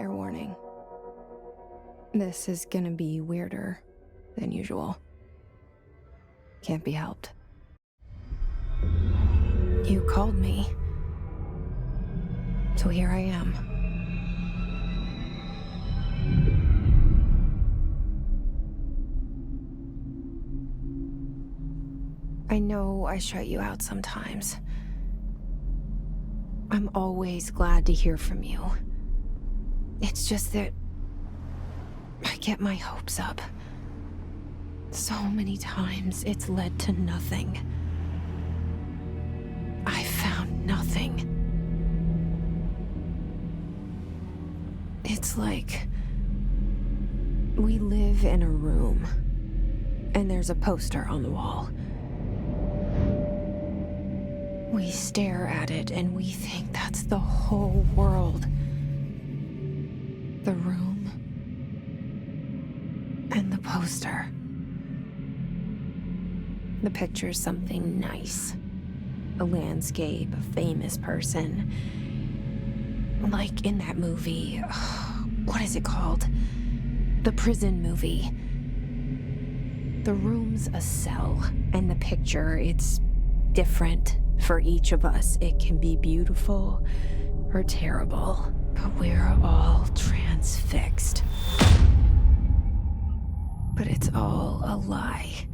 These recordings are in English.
Fair warning. This is gonna be weirder than usual. Can't be helped. You called me. So here I am. I know I shut you out sometimes. I'm always glad to hear from you. It's just that I get my hopes up. So many times it's led to nothing. I found nothing. It's like we live in a room, and there's a poster on the wall. We stare at it and we think that's the whole world. The room and the poster. The picture's something nice. A landscape, a famous person. Like in that movie, what is it called? The prison movie. The room's a cell, and the picture, it's different for each of us. It can be beautiful or terrible, but we're all transfixed. But it's all a lie.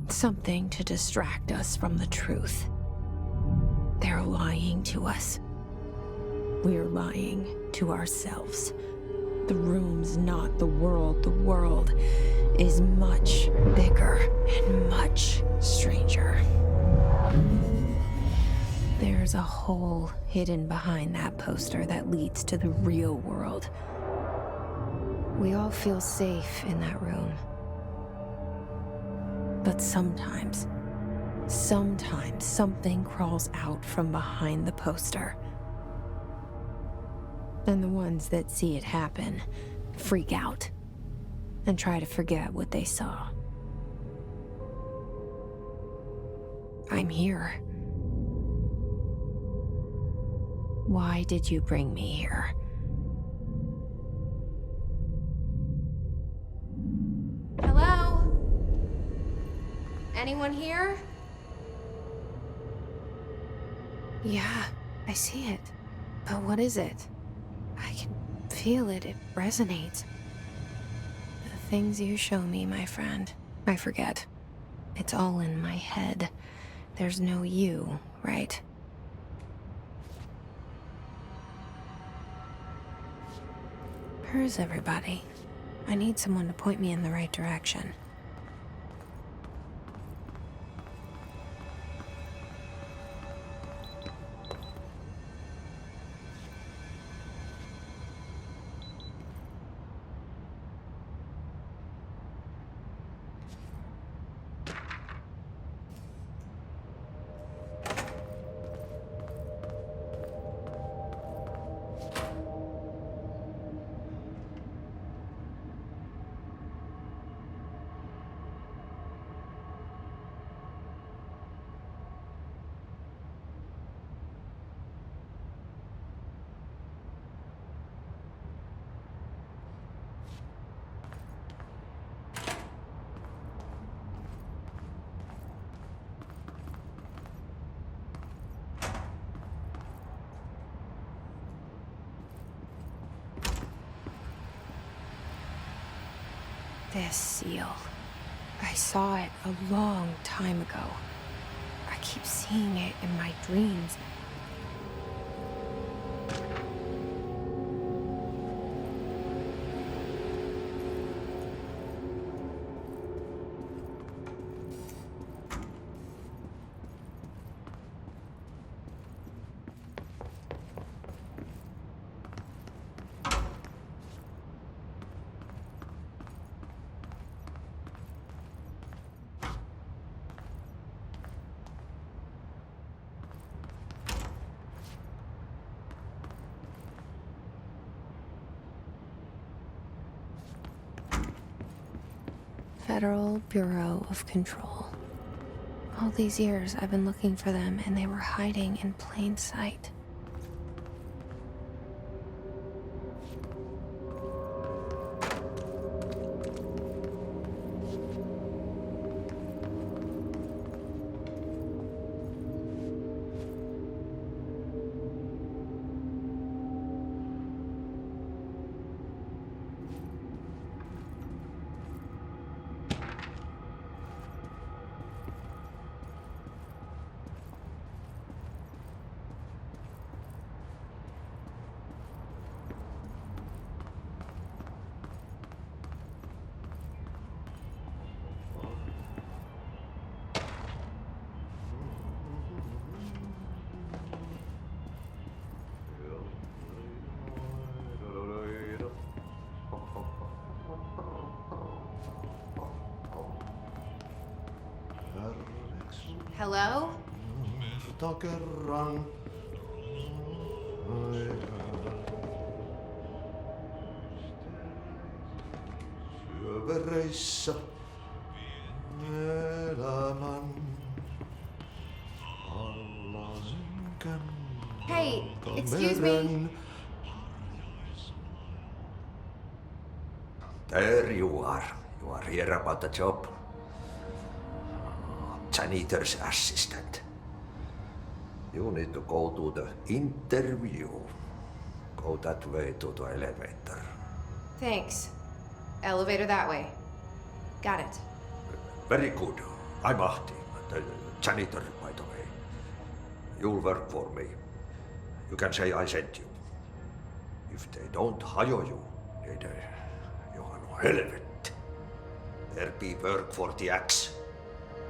Something to distract us from the truth. They're lying to us. We're lying to ourselves. The room's not the world. The world is much bigger and much stranger. There's a hole hidden behind that poster that leads to the real world. We all feel safe in that room. But sometimes something crawls out from behind the poster. And the ones that see it happen freak out and try to forget what they saw. I'm here. Why did you bring me here? Hello? Anyone here? Yeah, I see it. But what is it? I can feel it. It resonates. The things you show me, my friend, I forget. It's all in my head. There's no you, right? Where's everybody? I need someone to point me in the right direction. This seal. I saw it a long time ago. I keep seeing it in my dreams. Federal Bureau of Control. All these years I've been looking for them and they were hiding in plain sight. Hello? Kerran. Syövereissä elämän alla synkän Hey, excuse me. meren. There you are. You are here about the job. Janitor's assistant. You need to go to the interview. Go that way to the elevator. Thanks. Elevator that way. Got it. Very good. I'm Ahti, the janitor, by the way. You'll work for me. You can say I sent you. If they don't hire you, niin Johan on helvet. There be work for the axe.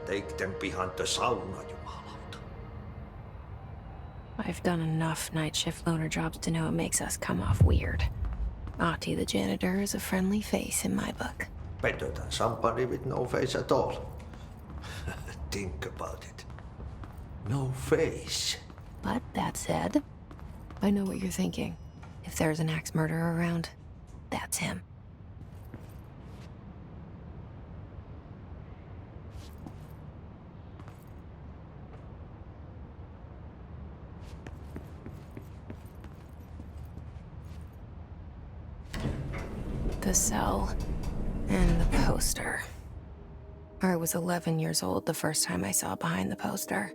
Take them behind the sauna, jumalauta. I've done enough night shift loner jobs to know it makes us come off weird. Ahti the janitor is a friendly face in my book. Better than somebody with no face at all. Think about it. No face. But that said, I know what you're thinking. If there's an axe murderer around, that's him. The cell and the poster. I was 11 years old the first time I saw behind the poster.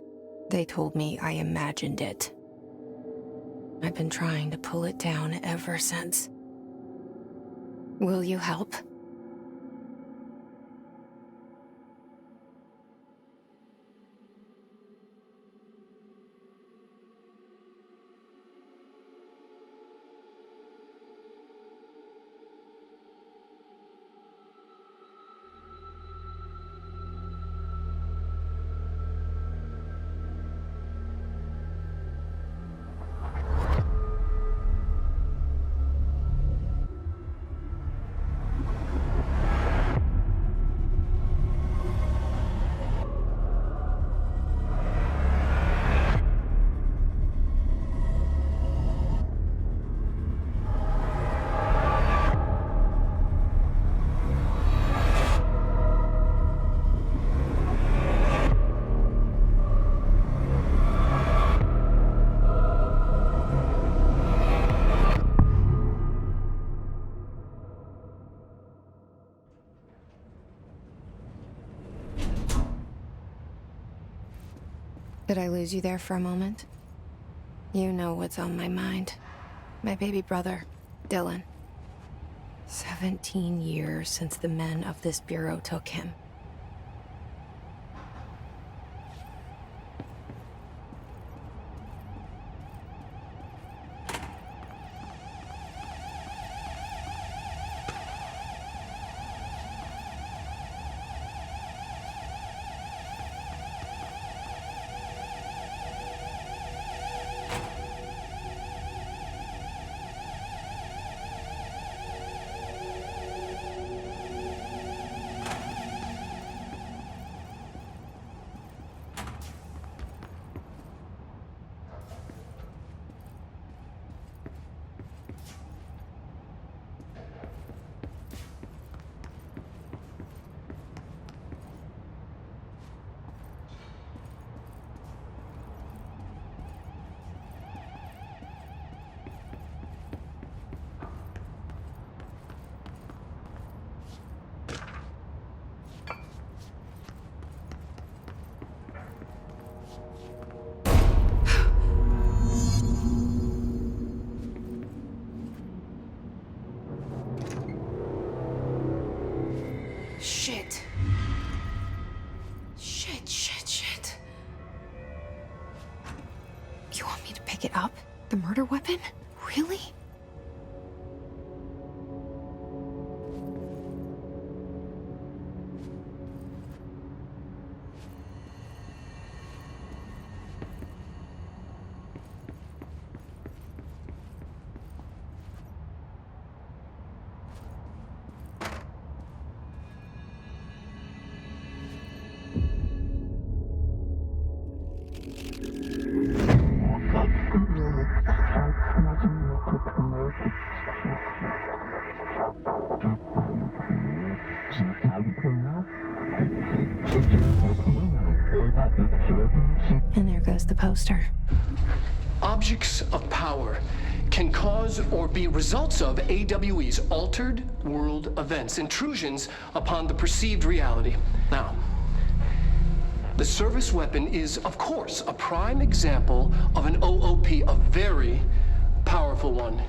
They told me I imagined it. I've been trying to pull it down ever since. Will you help? Did I lose you there for a moment? You know what's on my mind. My baby brother, Dylan. 17 years since the men of this bureau took him. Shit. Shit. You want me to pick it up? The murder weapon? Really? And there goes the poster. Objects of power can cause or be results of AWE's altered world events, intrusions upon the perceived reality. Now, the service weapon is, of course, a prime example of an OOP, a very powerful one.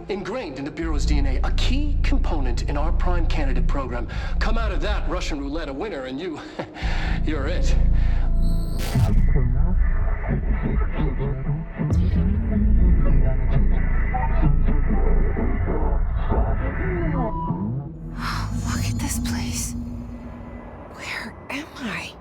Ingrained in the Bureau's DNA, a key component in our prime candidate program. Come out of that Russian roulette a winner and you're it. Look at this place. Where am I?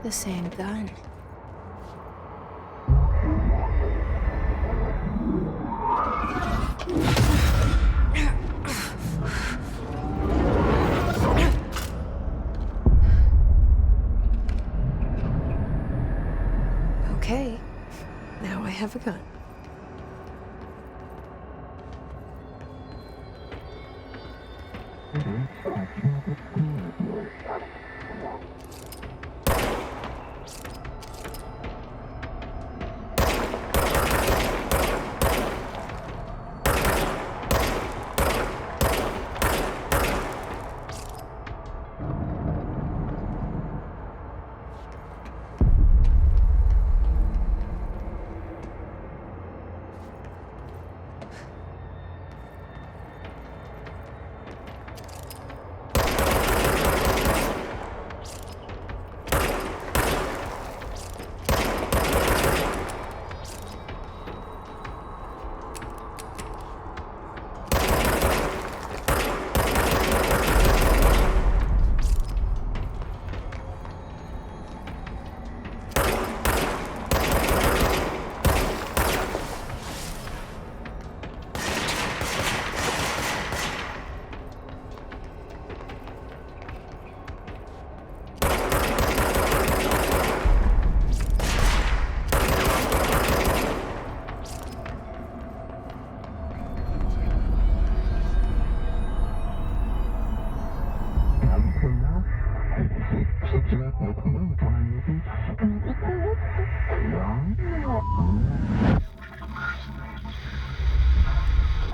The same gun. Okay, now I have a gun.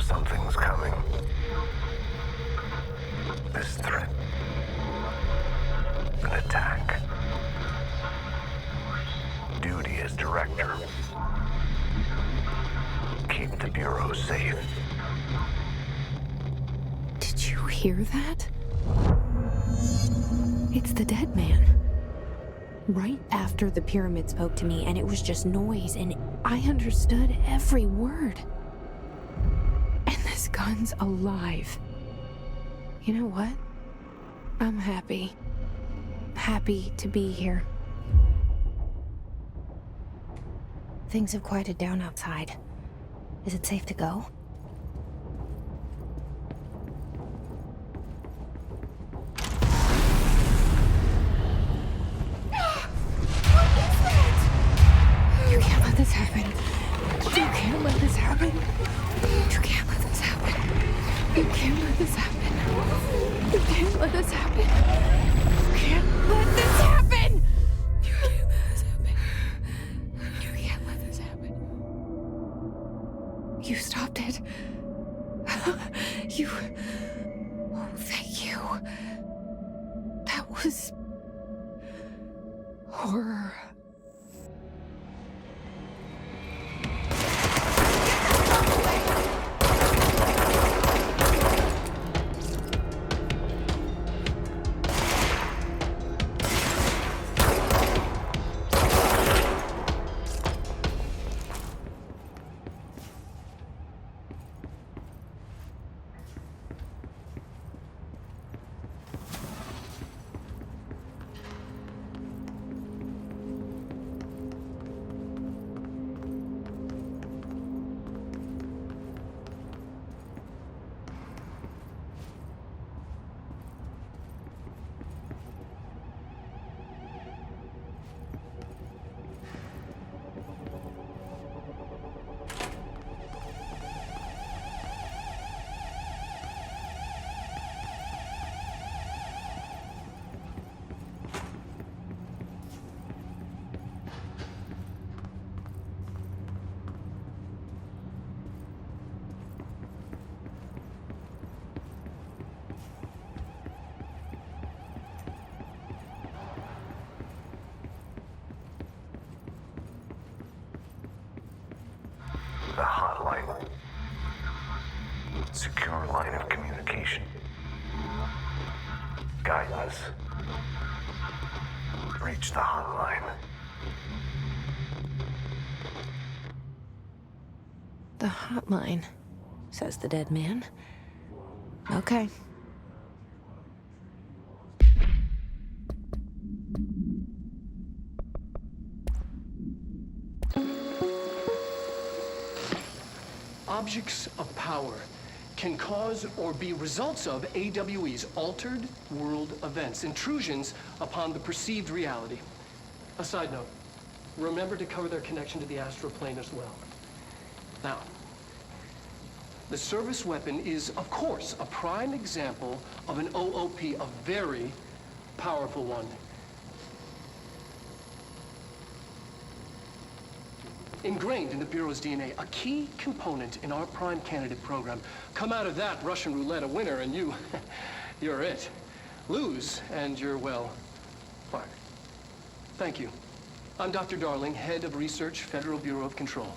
Something's coming. This threat. An attack. Duty as director. Keep the Bureau safe. Did you hear that? It's the dead man. Right after the pyramid spoke to me, and it was just noise, and I understood every word. And this gun's alive. You know what? I'm happy. Happy to be here. Things have quieted down outside. Is it safe to go? You can't let this happen. You can't let this happen. You can't let this happen. You can't let this happen. You can't let this happen. You can't let this happen. You can't let this happen. You can't let this happen. You stopped it. You... Oh, thank you. That was... horror. hotline. Secure line of communication. Guidance. Reach the hotline. The hotline, says the dead man. Okay. Objects of power can cause or be results of AWE's altered world events, intrusions upon the perceived reality. A side note, remember to cover their connection to the astral plane as well. Now, the service weapon is, of course, a prime example of an OOP, a very powerful one. Ingrained in the Bureau's DNA, a key component in our prime candidate program. Come out of that Russian roulette a winner and you're it. Lose and you're, well, fired. Thank you. I'm Dr. Darling, Head of Research, Federal Bureau of Control.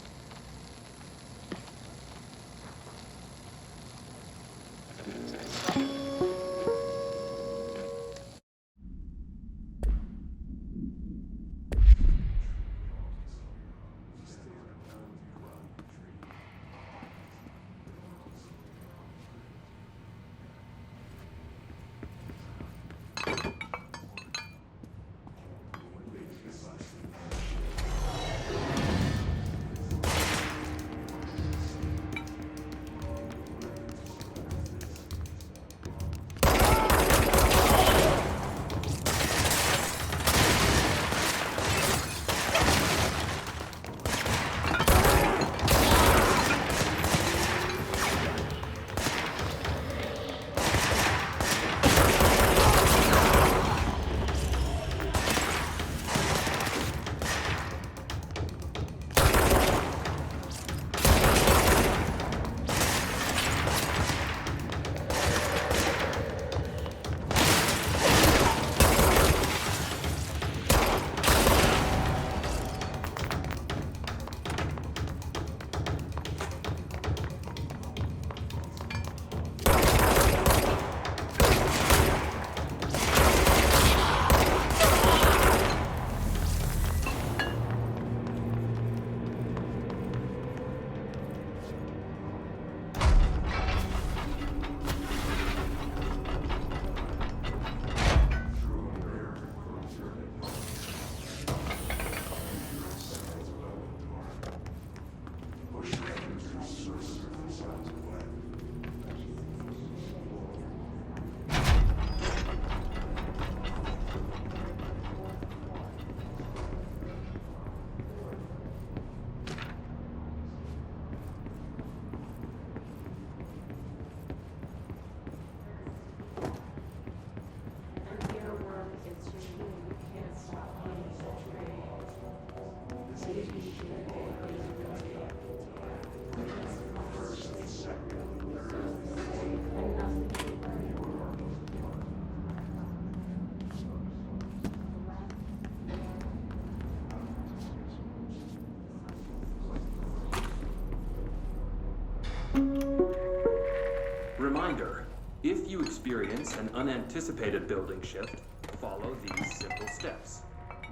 Reminder, if you experience an unanticipated building shift, follow these simple steps.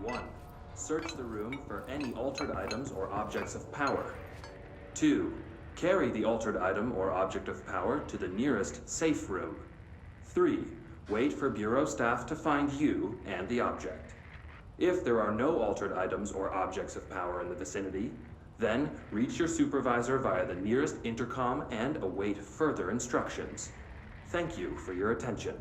1. Search the room for any altered items or objects of power. 2. Carry the altered item or object of power to the nearest safe room. 3. Wait for Bureau staff to find you and the object. If there are no altered items or objects of power in the vicinity, then reach your supervisor via the nearest intercom and await further instructions. Thank you for your attention.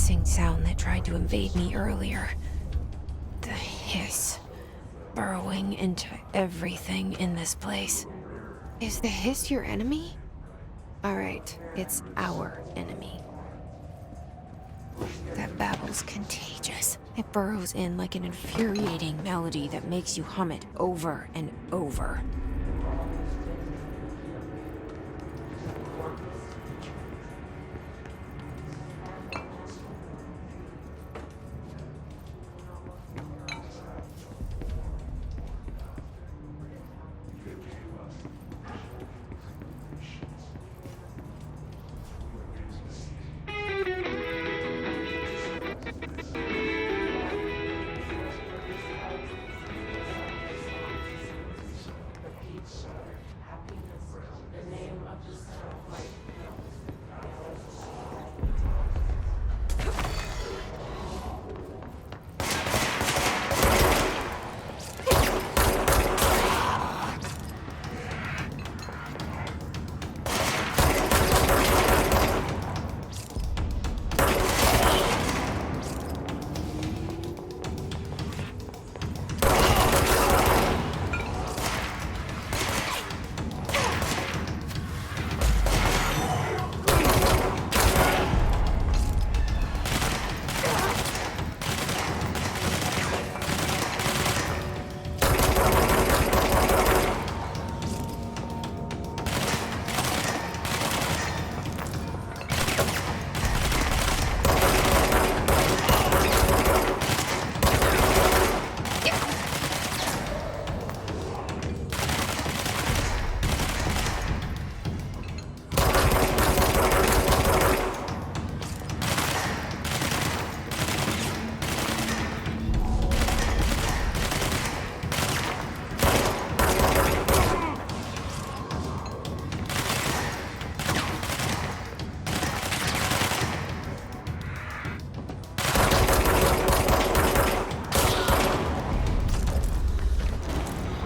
hissing sound that tried to invade me earlier. The hiss. Burrowing into everything in this place. Is the hiss your enemy? Alright, it's our enemy. That babble's contagious. It burrows in like an infuriating melody that makes you hum it over and over.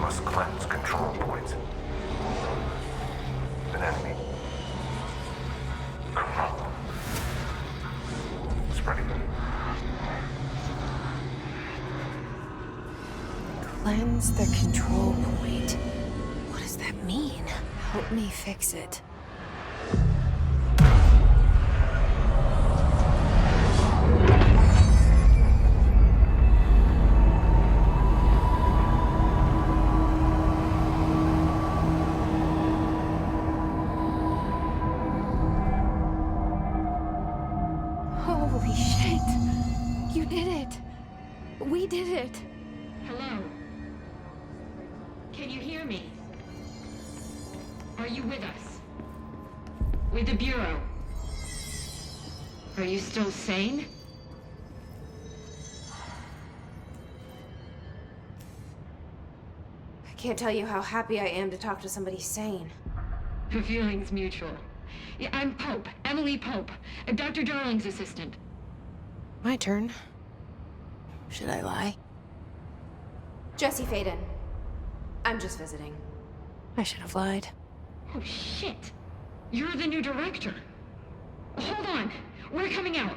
Must cleanse control points. An enemy. Come on. Spreading them. Cleanse the control point. What does that mean? Help me fix it. Holy shit! You did it! We did it! Hello? Can you hear me? Are you with us? With the Bureau? Are you still sane? I can't tell you how happy I am to talk to somebody sane. The feeling's mutual. Yeah, I'm Pope, Emily Pope, Dr. Darling's assistant. My turn. Should I lie? Jesse Faden. I'm just visiting. I should have lied. Oh, shit. You're the new director. Hold on. We're coming out.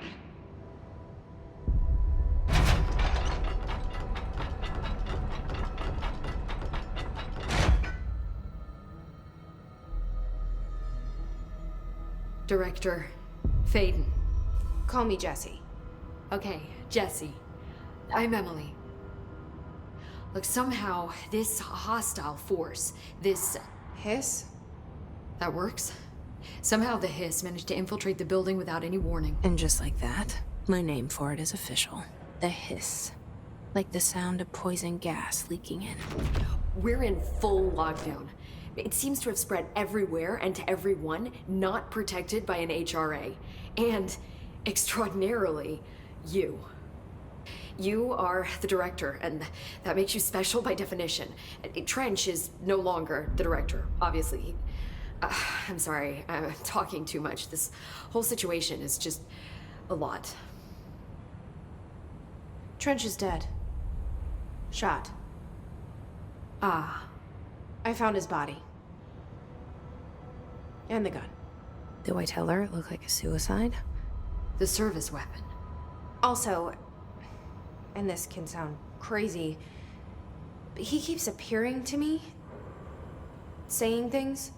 Director Faden. Call me Jesse. Okay, Jesse. I'm Emily. Look, somehow this hostile force, this... Hiss? that works? Somehow the hiss managed to infiltrate the building without any warning. And just like that, my name for it is official. The hiss. Like the sound of poison gas leaking in. We're in full lockdown. It seems to have spread everywhere and to everyone not protected by an HRA. And, extraordinarily, you. You are the director, and that makes you special by definition. Trench is no longer the director, obviously. I'm sorry, I'm talking too much. This whole situation is just a lot. Trench is dead. Shot. Ah. I found his body. And the gun. Do I tell her it looked like a suicide? The service weapon. Also, and this can sound crazy, but he keeps appearing to me, saying things.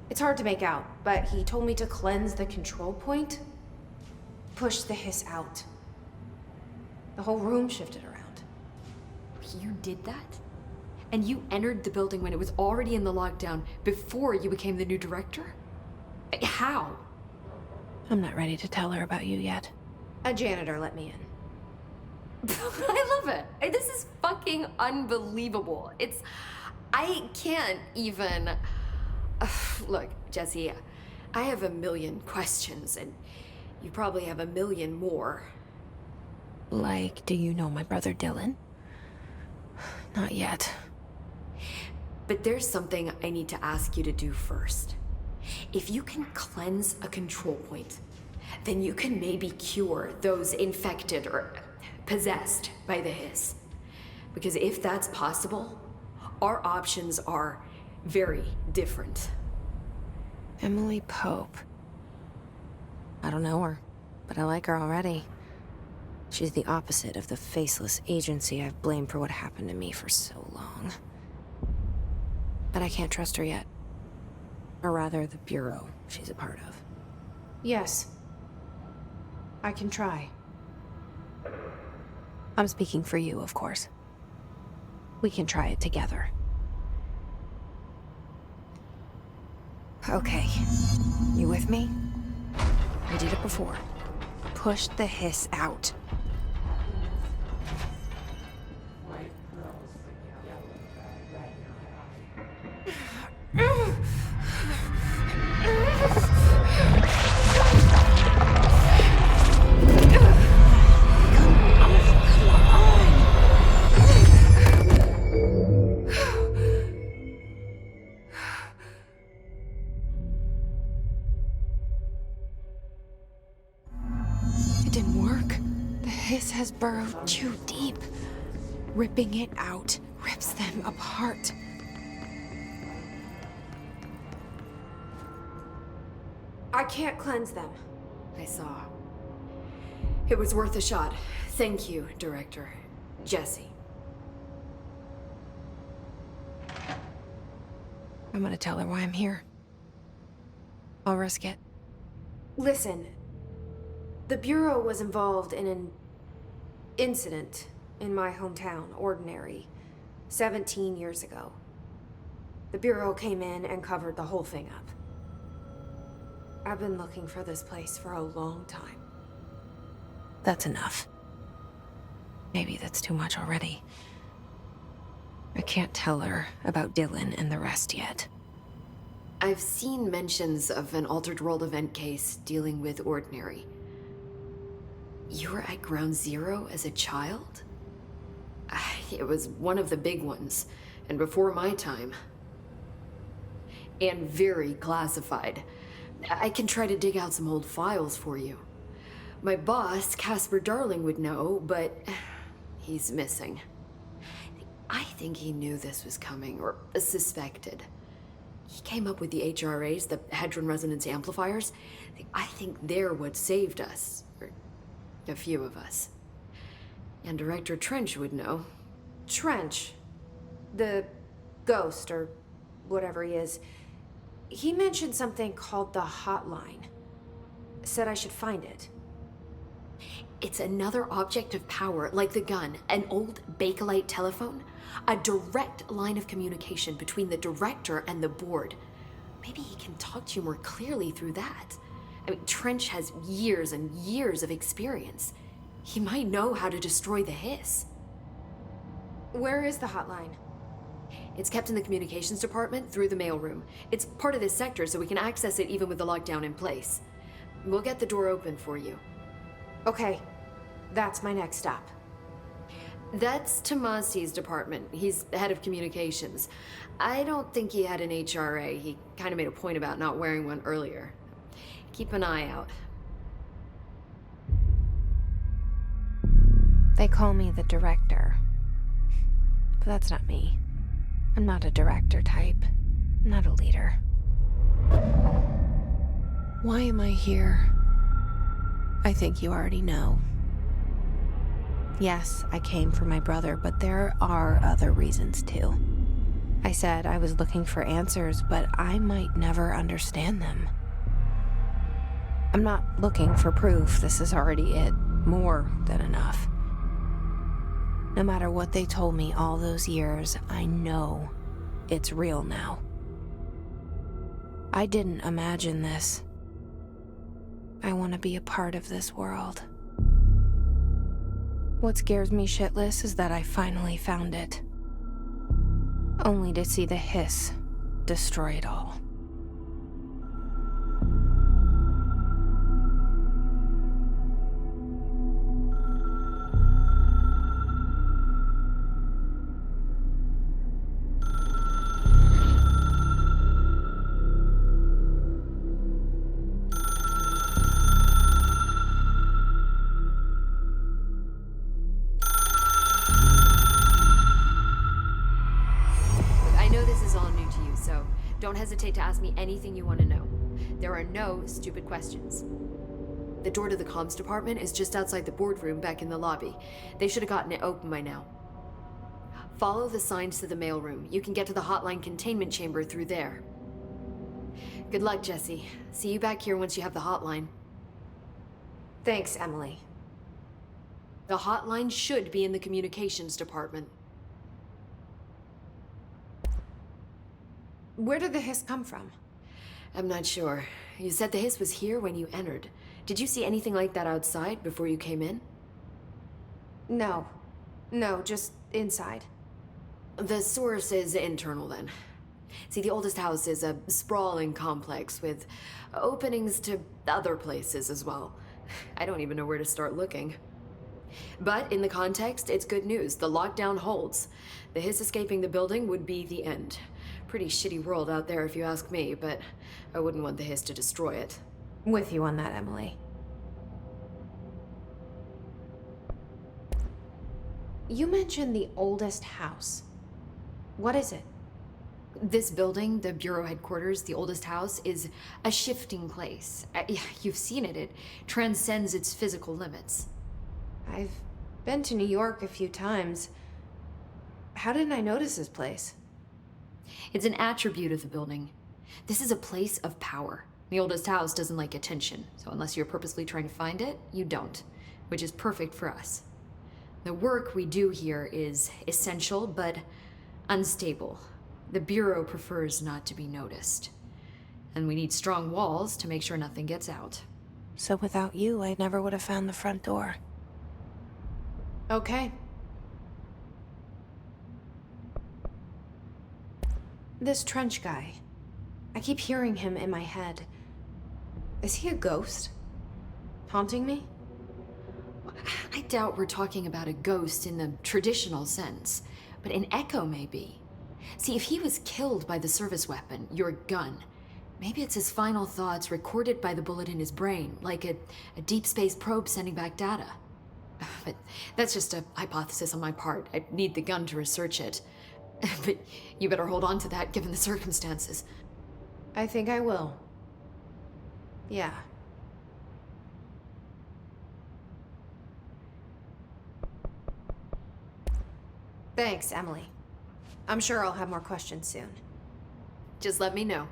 It's hard to make out, but he told me to cleanse the control point, push the hiss out. The whole room shifted around. You did that? And you entered the building when it was already in the lockdown before you became the new director? How? I'm not ready to tell her about you yet. A janitor let me in. I love it. This is fucking unbelievable. I can't even... Look, Jesse, I have a million questions, and you probably have a million more. Like, do you know my brother Dylan? Not yet. But there's something I need to ask you to do first. If you can cleanse a control point, then you can maybe cure those infected or possessed by the hiss. Because if that's possible, our options are very different. Emily Pope. I don't know her, but I like her already. She's the opposite of the faceless agency I've blamed for what happened to me for so long. But I can't trust her yet. Or rather, the Bureau she's a part of. Yes. I can try. I'm speaking for you, of course. We can try it together. Okay. You with me? I did it before. Push the hiss out. It didn't work. The hiss has burrowed too deep. Ripping it out rips them apart. I can't cleanse them. I saw. It was worth a shot. Thank you, Director. Jesse. I'm gonna tell her why I'm here. I'll risk it. Listen, the Bureau was involved in an incident in my hometown, Ordinary, 17 years ago. The Bureau came in and covered the whole thing up. I've been looking for this place for a long time. That's enough. Maybe that's too much already. I can't tell her about Dylan and the rest yet. I've seen mentions of an Altered World event case dealing with Ordinary. You were at Ground Zero as a child? It was one of the big ones, and before my time. And very classified. I can try to dig out some old files for you. My boss, Casper Darling, would know, but he's missing. I think he knew this was coming, or suspected. He came up with the HRAs, the Hadron Resonance Amplifiers. I think they're what saved us, or a few of us. And Director Trench would know. Trench, the ghost, or whatever he is, he mentioned something called the Hotline. Said I should find it. It's another object of power, like the gun, an old Bakelite telephone, a direct line of communication between the director and the board. Maybe he can talk to you more clearly through that. I mean, Trench has years and years of experience. He might know how to destroy the hiss. Where is the Hotline? It's kept in the communications department through the mailroom. It's part of this sector, so we can access it even with the lockdown in place. We'll get the door open for you. Okay, that's my next stop. That's Tomasi's department. He's the head of communications. I don't think he had an HRA. He kind of made a point about not wearing one earlier. Keep an eye out. They call me the director. But that's not me. I'm not a director type. I'm not a leader. Why am I here? I think you already know. Yes, I came for my brother, but there are other reasons too. I said I was looking for answers, but I might never understand them. I'm not looking for proof. This is already it. More than enough. No matter what they told me all those years, I know it's real now. I didn't imagine this. I want to be a part of this world. What scares me shitless is that I finally found it. Only to see the hiss destroy it all. Don't hesitate to ask me anything you want to know. There are no stupid questions. The door to the comms department is just outside the boardroom back in the lobby. They should have gotten it open by now. Follow the signs to the mailroom. You can get to the hotline containment chamber through there. Good luck, Jesse. See you back here once you have the hotline. Thanks, Emily. The hotline should be in the communications department. Where did the hiss come from? I'm not sure. You said the hiss was here when you entered. Did you see anything like that outside before you came in? No. No, just inside. The source is internal then. See, the oldest house is a sprawling complex with openings to other places as well. I don't even know where to start looking. But in the context, it's good news. The lockdown holds. The hiss escaping the building would be the end. Pretty shitty world out there if you ask me, but I wouldn't want the hiss to destroy it. With you on that, Emily. You mentioned the oldest house. What is it? This building, the Bureau headquarters, the oldest house, is a shifting place. You've seen it. It transcends its physical limits. I've been to New York a few times. How didn't I notice this place? It's an attribute of the building. This is a place of power. The oldest house doesn't like attention, so unless you're purposely trying to find it, you don't, which is perfect for us. The work we do here is essential, but unstable. The Bureau prefers not to be noticed. And we need strong walls to make sure nothing gets out. So without you, I never would have found the front door. Okay. This Trench guy. I keep hearing him in my head. Is he a ghost? Haunting me? I doubt we're talking about a ghost in the traditional sense, but an echo maybe. See, if he was killed by the service weapon, your gun, maybe it's his final thoughts recorded by the bullet in his brain, like a deep space probe sending back data. But that's just a hypothesis on my part. I'd need the gun to research it. But you better hold on to that given the circumstances. I think I will. Yeah. Thanks, Emily. I'm sure I'll have more questions soon. Just let me know.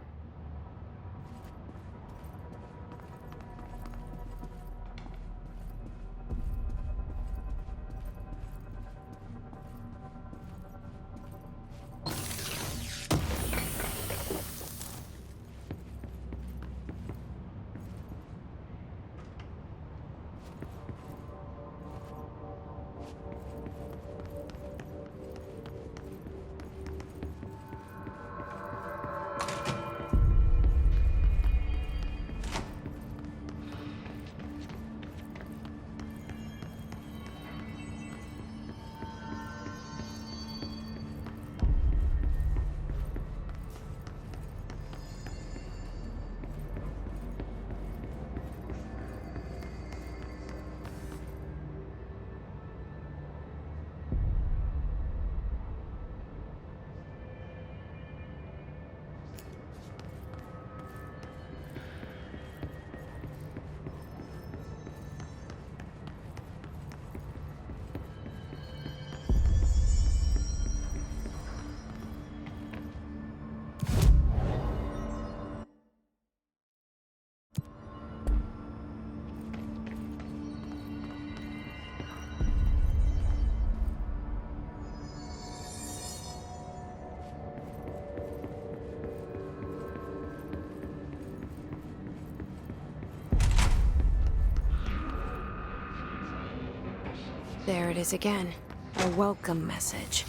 There it is again. A welcome message.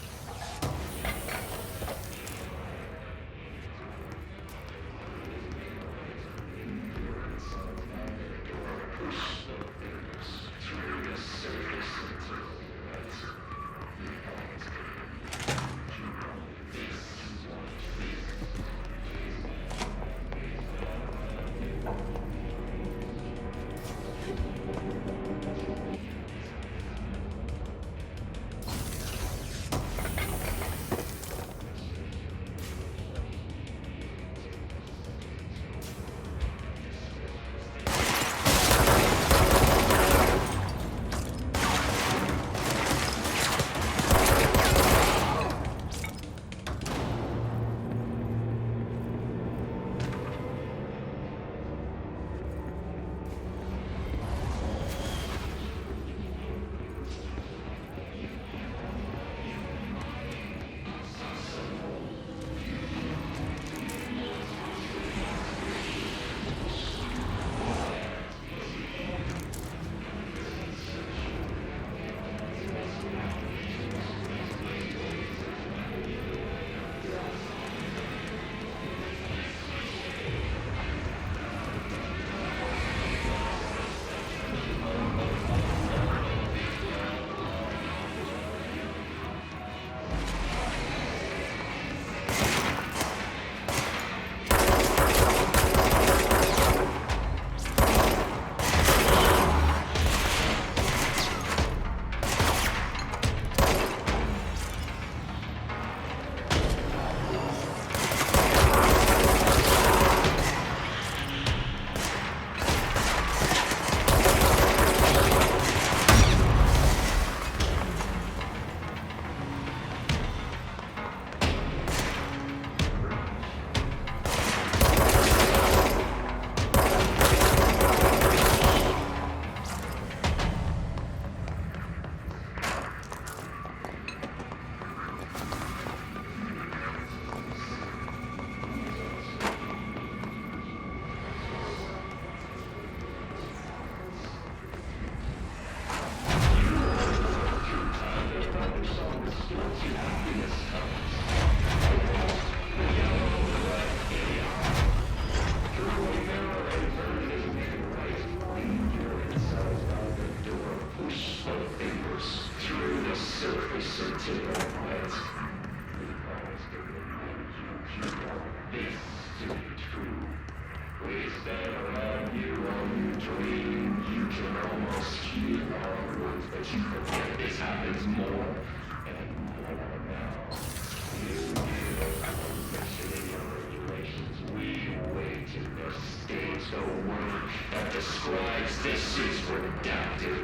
Describes this is redacted.